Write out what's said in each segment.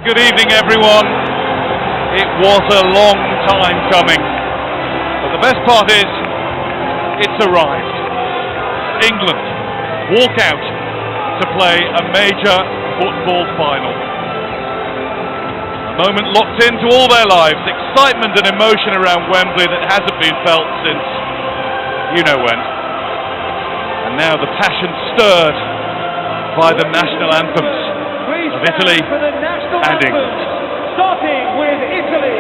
Good evening, everyone. It was a long time coming, but the best part is, it's arrived. England walk out to play a major football final. A moment locked into all their lives, excitement and emotion around Wembley that hasn't been felt since you know when. And now the passion stirred by the national anthems of Italy and England. Starting with Italy.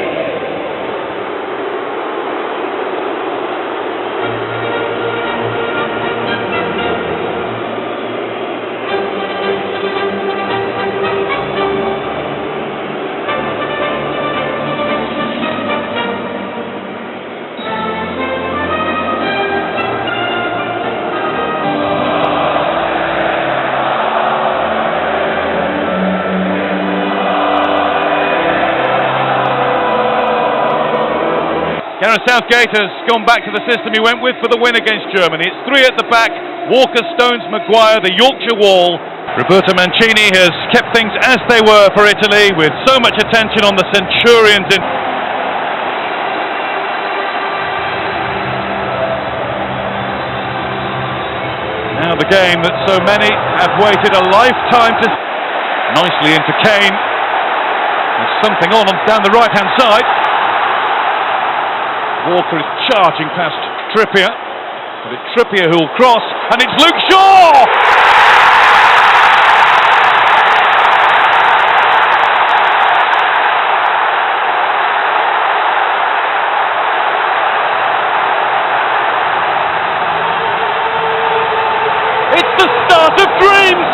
Gareth Southgate has gone back to the system he went with for the win against Germany. It's three at the back: Walker, Stones, Maguire, the Yorkshire wall. Roberto Mancini has kept things as they were for Italy, with so much attention on the Centurions in. Now the game that so many have waited a lifetime to. Nicely into Kane. There's something on down the right-hand side. Walker is charging past Trippier, but it's Trippier who'll cross, and it's Luke Shaw! It's the start of dreams!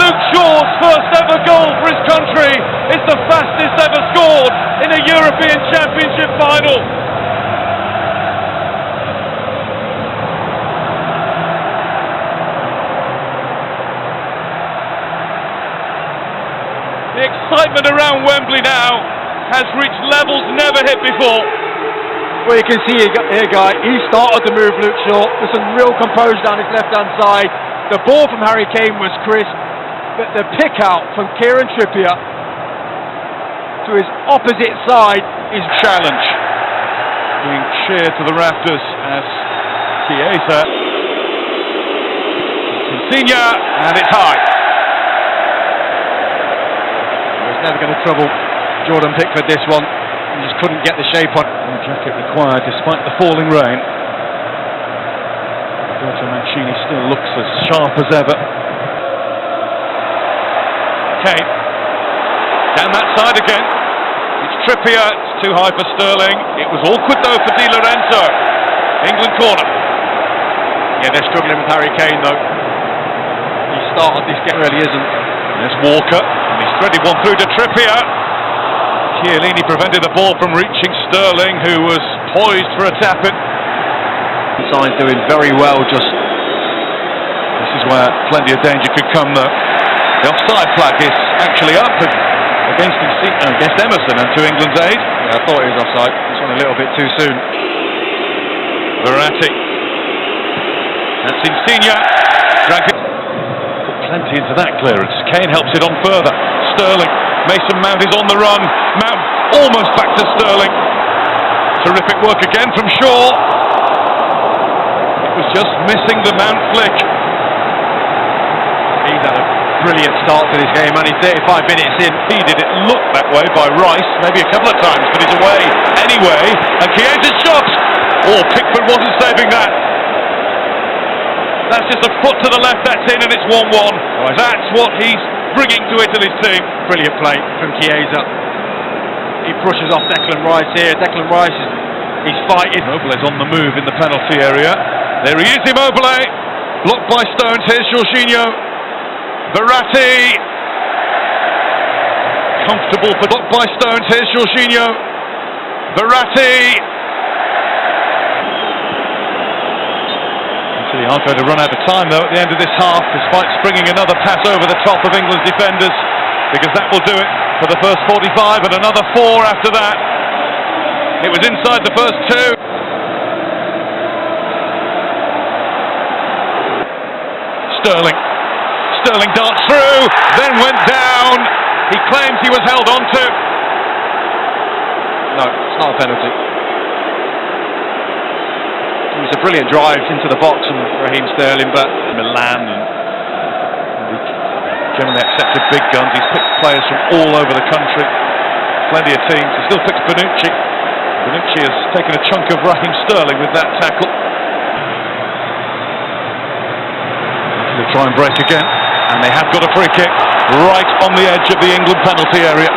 Luke Shaw's first ever goal for his country is the fastest ever scored in a European Championship final. The excitement around Wembley now has reached levels never hit before. Well, you can see here, Guy, he started to move Luke Shaw. There's some real composure down his left-hand side. The ball from Harry Kane was crisp. But the pick out from Kieran Trippier to his opposite side is challenge being cheered to the rafters as Chiesa. Insigne, and it's high. He was never going to trouble Jordan Pickford this one. He just couldn't get the shape on. The jacket required despite the falling rain. Roberto Mancini still looks as sharp as ever. Kane, down that side again. It's Trippier, it's too high for Sterling. It was awkward though for Di Lorenzo. England corner. Yeah, they're struggling with Harry Kane though. He started this game, really isn't. There's Walker, and he's threaded one through to Trippier. Chiellini prevented the ball from reaching Sterling, who was poised for a tap-in. Sign's doing very well, just. This is where plenty of danger could come though. The offside flag is actually up against Emerson and to England's aid. Yeah, I thought he was offside. This one a little bit too soon. Verratti. That's Insigne. Put plenty into that clearance. Kane helps it on further. Sterling. Mason Mount is on the run. Mount almost back to Sterling. Terrific work again from Shaw. It was just missing the Mount flick. He's had a brilliant start to this game, and he's 35 minutes in. Did it look that way by Rice, maybe a couple of times, but he's away anyway. And Chiesa's shot! Oh, Pickford wasn't saving that. That's just a foot to the left, that's in, and it's 1-1. Right. That's what he's bringing to Italy's team. Brilliant play from Chiesa. He brushes off Declan Rice here. Declan Rice he's fighting. Immobile's on the move in the penalty area. There he is, Immobile. Blocked by Stones. Here's Jorginho. Verratti, comfortable for blocked by Stones. Here's Jorginho. Verratti. Italy aren't going to run out of time though at the end of this half, despite springing another pass over the top of England's defenders, because that will do it for the first 45 and another 4 after that. It was inside the first 2. Sterling. Sterling darts through, then went down. He claims he was held onto. No, it's not a penalty. It was a brilliant drive into the box from Raheem Sterling, but Milan and generally accepted big guns. He's picked players from all over the country, plenty of teams. He still picks Bonucci. Bonucci has taken a chunk of Raheem Sterling with that tackle. They'll try and break again, and they have got a free kick right on the edge of the England penalty area.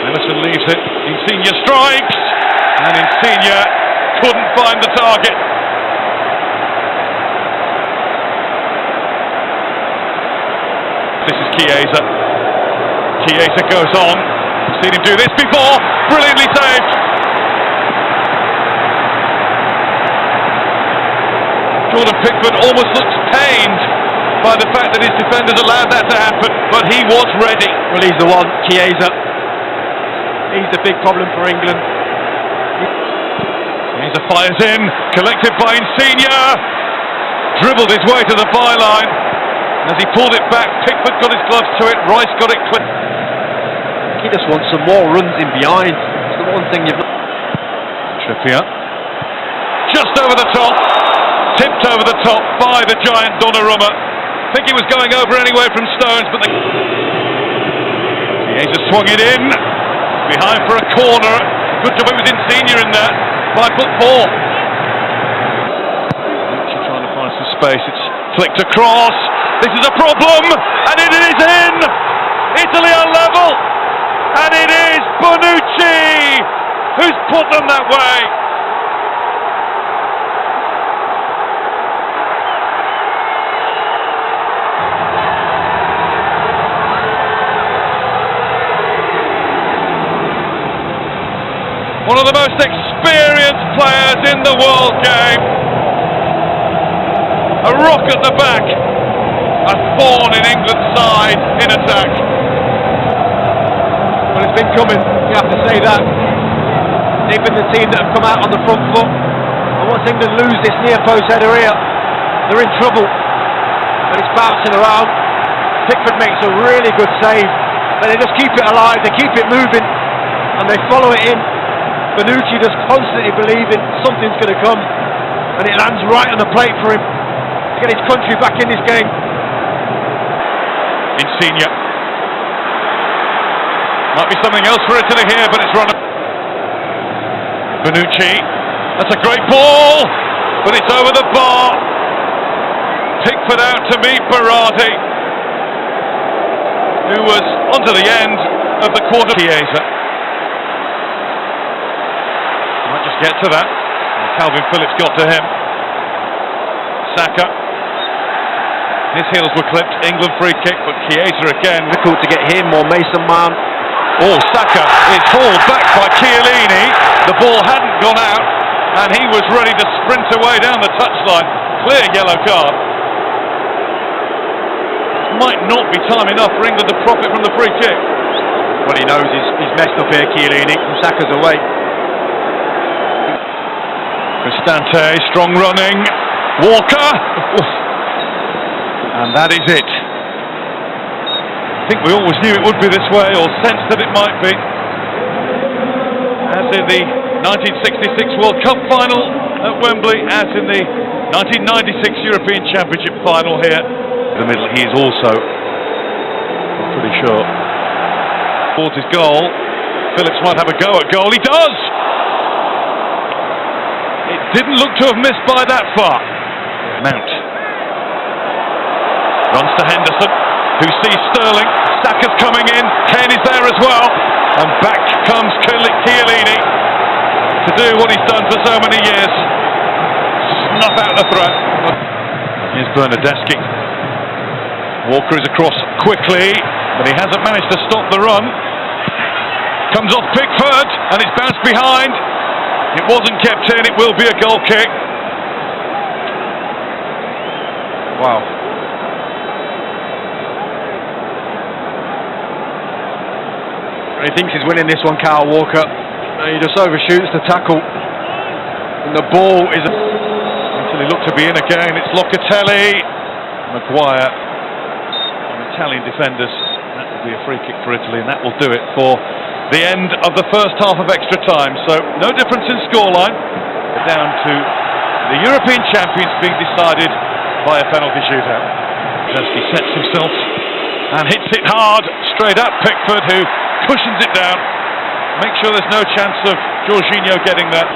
Emerson leaves it. Insigne strikes, and Insigne couldn't find the target. This is Chiesa. Chiesa goes on. I've seen him do this before. Brilliantly saved. Jordan Pickford almost looks pained by the fact that his defenders allowed that to happen, but he was ready. well, he's the one, Chiesa. He's the big problem for England. Chiesa fires in, collected by Insigne. Dribbled his way to the byline. As he pulled it back, Pickford got his gloves to it, Rice got it quick. He just wants some more runs in behind. It's the one thing you've... Trippier. Just over the top. Tipped over the top by the giant Donnarumma. I think he was going over anyway from Stones, but the... Chiesa swung it in. Behind for a corner. Good job it was Insigne in there. 5'4". Trying to find some space. It's flicked across. This is a problem, and it is in! Italy are level! And it is Bonucci who's put them that way! One of the most experienced players in the world game. A rock at the back. A thorn in England's side in attack. Well, it's been coming, you have to say that. They've been the team that have come out on the front foot. And once England lose this near post header here, they're in trouble. And it's bouncing around. Pickford makes a really good save. But they just keep it alive, they keep it moving, and they follow it in. Bonucci just constantly believing something's going to come. And it lands right on the plate for him to get his country back in this game. Insigne. Might be something else for Italy here, but it's run. Bonucci. That's a great ball, but it's over the bar. Pickford out to meet Berardi, who was onto the end of the quarter. Chiesa. Might just get to that. Calvin Phillips got to him. Saka. His heels were clipped. England free kick, but Chiesa again. Difficult to get him or Mason Mount. Oh, Saka is hauled back by Chiellini. The ball hadn't gone out, and he was ready to sprint away down the touchline. Clear yellow card. Might not be time enough for England to profit from the free kick. Well, he knows he's messed up here, Chiellini, from Saka's away. Cristante, strong running. Walker. And that is it. I think we always knew it would be this way, or sensed that it might be. As in the 1966 World Cup final at Wembley, as in the 1996 European Championship final here. In the middle, he is also, I'm pretty sure, towards his goal. Phillips might have a go at goal. He does! It didn't look to have missed by that far. Mount runs to Henderson, who sees Sterling. Saka's coming in. Kane is there as well. And back comes Chiellini to do what he's done for so many years. Snuff out the threat. Here's Bernardeschi. Walker is across quickly, but he hasn't managed to stop the run. Comes off Pickford, and it's bounced behind. It wasn't kept in. It will be a goal kick. Wow. He thinks he's winning this one, Kyle Walker. He just overshoots the tackle. And the ball is... Italy look to be in again. It's Locatelli, Maguire, and Italian defenders. That will be a free kick for Italy, and that will do it for the end of the first half of extra time. So no difference in scoreline. We're down to the European champions being decided by a penalty shootout. Bernardeschi sets himself and hits it hard straight at Pickford, who cushions it down. Make sure there's no chance of Jorginho getting that.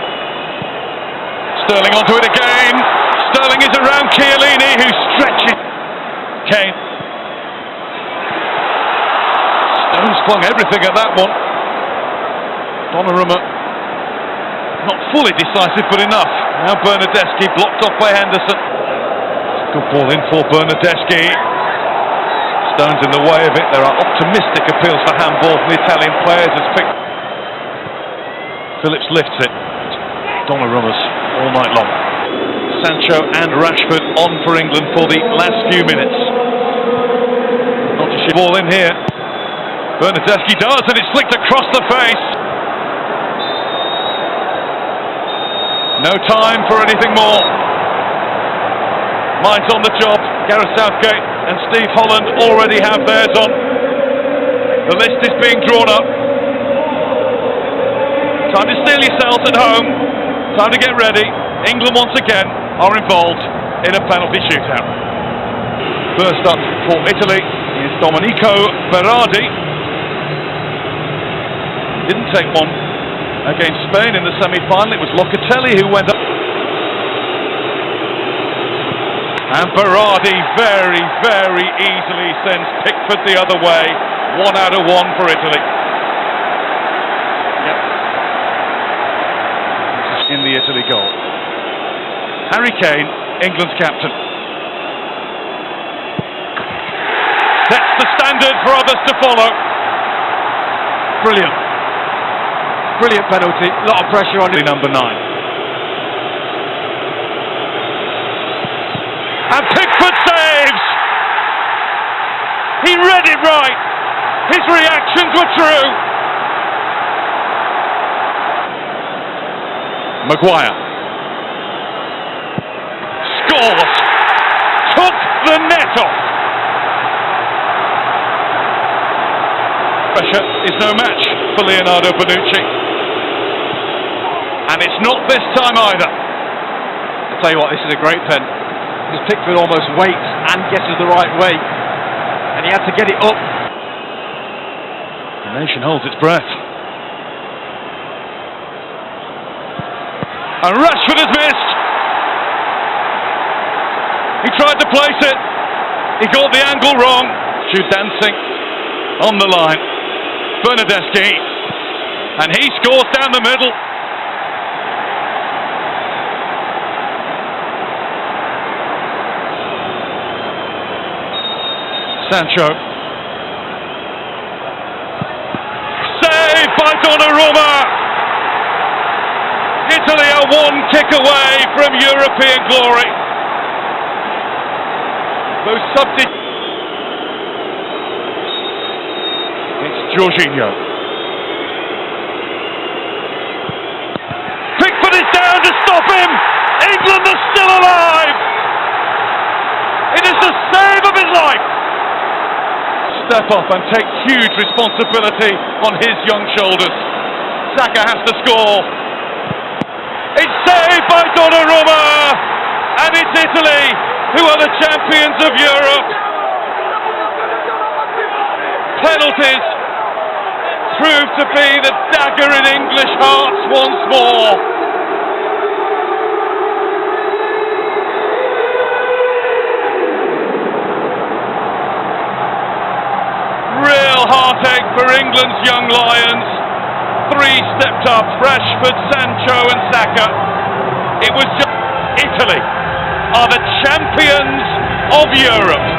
Sterling onto it again. Sterling is around Chiellini, who stretches. Kane. Stones flung everything at that one. Donnarumma not fully decisive, but enough. Now Bernardeschi blocked off by Henderson. Good ball in for Bernardeschi. Stones in the way of it. There are optimistic appeals for handball from the Italian players as Phillips lifts it. Donnarumma's all night long. Sancho and Rashford on for England for the last few minutes. Not to shoot ball in here. Bernardeschi does, and it's flicked across the face. No time for anything more. Minds on the job. Gareth Southgate and Steve Holland already have theirs on. The list is being drawn up. Time to steel yourselves at home. Time to get ready. England once again are involved in a penalty shootout. First up for Italy is Domenico Berardi. Didn't take one against Spain in the semi-final. It was Locatelli who went up. And Berardi very, very easily sends Pickford the other way. 1 out of 1 for Italy. Yep. In the Italy goal. Harry Kane, England's captain. Sets the standard for others to follow. Brilliant. Brilliant penalty. A lot of pressure on it. Number 9. And Pickford saves! He read it right. His reactions were true. Maguire. Scores! Took the net off. Pressure is no match for Leonardo Bonucci. And it's not this time either. I'll tell you what, this is a great pen. Because Pickford almost waits and guesses the right way. And he had to get it up. The nation holds its breath. And Rashford has missed. He tried to place it. He got the angle wrong. Shoot dancing on the line. Bernardeschi. And he scores down the middle. Sancho. Saved by Donnarumma. Italy are 1 kick away from European glory. Those substitutes. It's Jorginho. Pickford is down to stop him. England are still alive. It is the save of his life. Step up and take huge responsibility on his young shoulders. Saka has to score. It's saved by Donnarumma, and it's Italy who are the champions of Europe. Penalties prove to be the dagger in English hearts once more. Real heartache for England's young lions. 3 stepped up, Rashford, Sancho and Saka. It was just Italy are the champions of Europe.